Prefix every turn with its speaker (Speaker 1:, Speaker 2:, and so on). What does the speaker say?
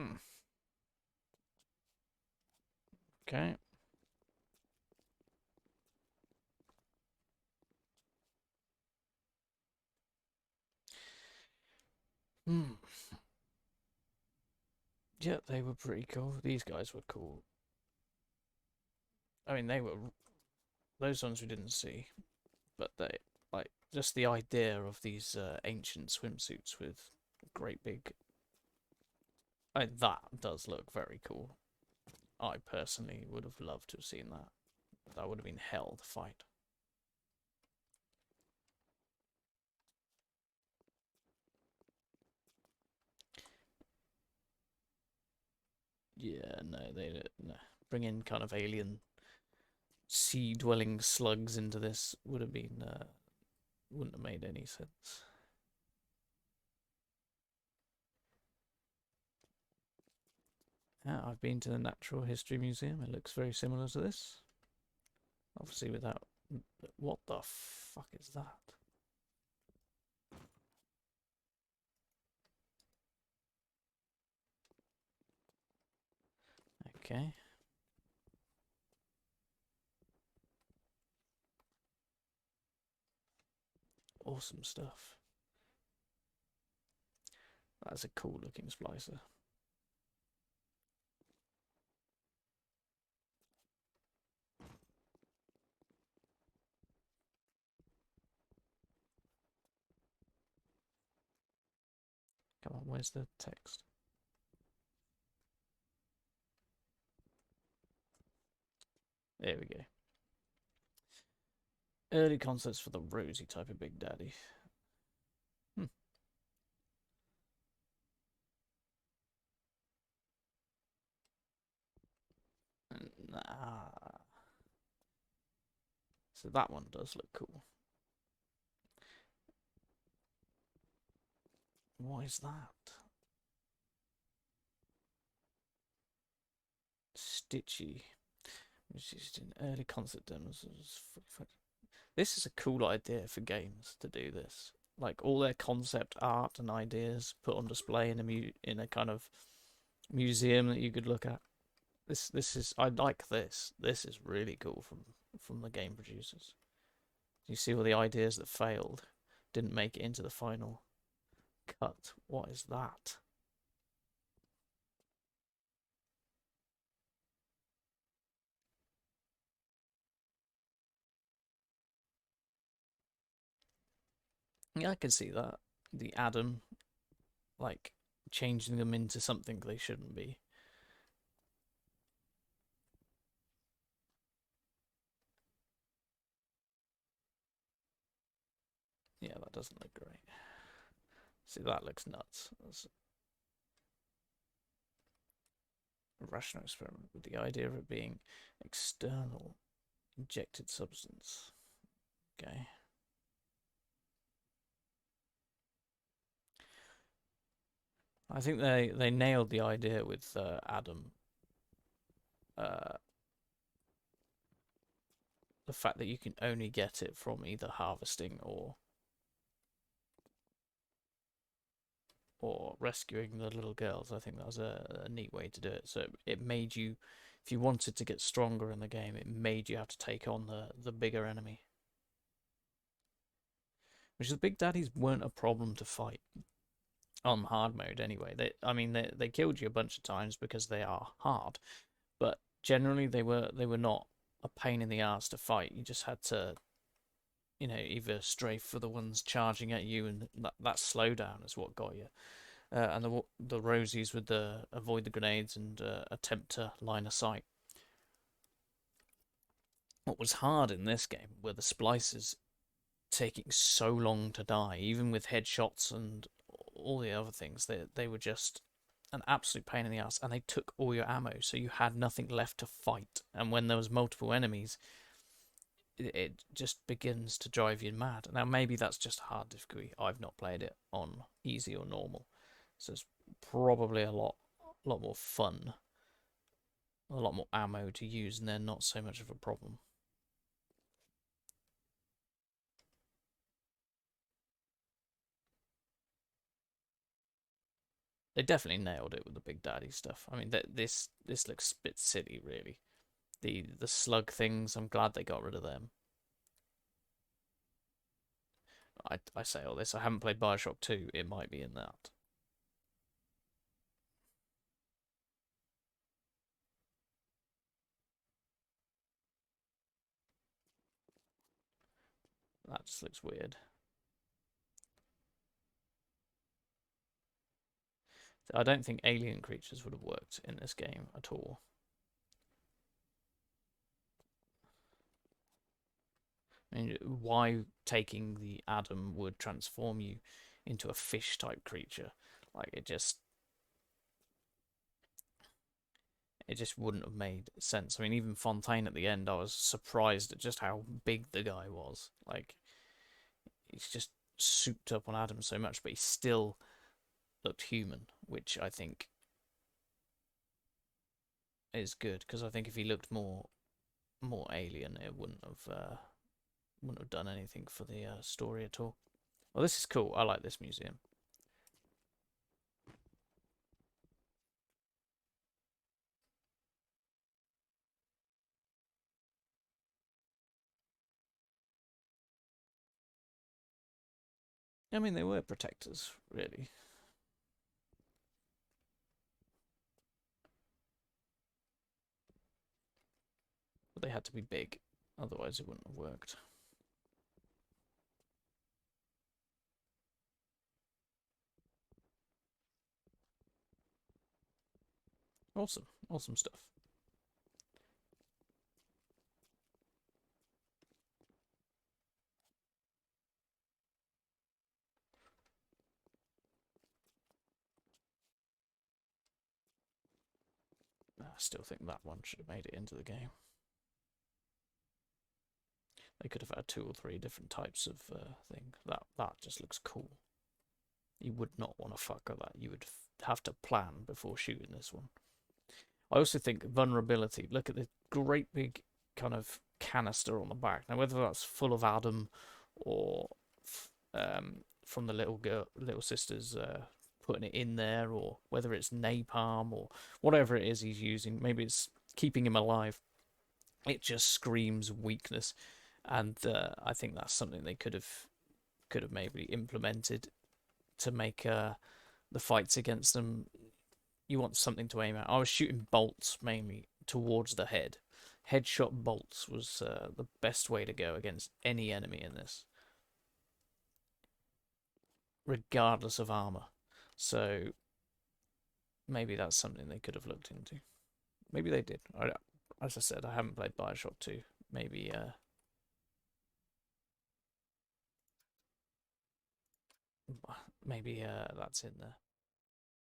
Speaker 1: Hmm. Okay. Hmm. Yeah, they were pretty cool. These guys were cool. I mean, they were those ones we didn't see, but they like just the idea of these ancient swimsuits with great big. That does look very cool. I personally would have loved to have seen that. That would have been hell to fight. Yeah, no, they no. Bring in kind of alien sea-dwelling slugs into this would have been wouldn't have made any sense. Yeah, I've been to the Natural History Museum. It looks very similar to this. Obviously, without. What the fuck is that? Okay, awesome stuff. That's a cool looking splicer. Come on, where's the text? There we go. Early concepts for the rosy type of Big Daddy. Hmm. Nah. So that one does look cool. What is that? Stitchy. Which is in early concept demos. This is a cool idea for games to do this. Like all their concept art and ideas put on display in a kind of museum that you could look at. This is I like this. This is really cool from the game producers. You see all the ideas that failed, didn't make it into the final cut. What is that? Yeah, I can see that. The Adam, like changing them into something they shouldn't be. Yeah, that doesn't look great. See, that looks nuts. That's a rational experiment with the idea of it being external injected substance. Okay. I think they nailed the idea with Adam. Uh, the fact that you can only get it from either harvesting or rescuing the little girls. I think that was a neat way to do it. So it made you, if you wanted to get stronger in the game, it made you have to take on the bigger enemy. Which the big daddies weren't a problem to fight on hard mode anyway. I mean, they killed you a bunch of times because they are hard, but generally they were not a pain in the ass to fight. You just had to, either strafe for the ones charging at you, and that slowdown is what got you. And the Rosies with the avoid the grenades and attempt to line of sight. What was hard in this game were the splicers taking so long to die, even with headshots and all the other things. They were just an absolute pain in the ass, and they took all your ammo, so you had nothing left to fight. And when there was multiple enemies, it just begins to drive you mad. Now maybe that's just hard difficulty. I've not played it on easy or normal, so it's probably a lot more fun, a lot more ammo to use, and they're not so much of a problem. They definitely nailed it with the Big Daddy stuff. I mean, this looks a bit silly, really. The slug things. I'm glad they got rid of them. I say all this. I haven't played Bioshock 2. It might be in that. That just looks weird. I don't think alien creatures would have worked in this game at all. I mean, why taking the Adam would transform you into a fish type creature? Like it just wouldn't have made sense. I mean, even Fontaine at the end, I was surprised at just how big the guy was. Like he's just souped up on Adam so much, but he still looked human, which I think is good because I think if he looked more alien, it wouldn't have done anything for the story at all. Well, this is cool. I like this museum. I mean, they were protectors, really, but they had to be big, otherwise it wouldn't have worked. Awesome, awesome stuff. I still think that one should have made it into the game. They could have had two or three different types of thing. That just looks cool. You would not want to fuck with that. You would have to plan before shooting this one. I also think vulnerability. Look at the great big kind of canister on the back. Now, whether that's full of Adam or from the little sister's putting it in there, or whether it's napalm or whatever it is he's using, maybe it's keeping him alive. It just screams weakness, and I think that's something they could have maybe implemented to make the fights against them. You want something to aim at. I was shooting bolts mainly towards the head. Headshot bolts was the best way to go against any enemy in this, regardless of armor. So maybe that's something they could have looked into. Maybe they did. As I said, I haven't played Bioshock 2. Maybe that's in there.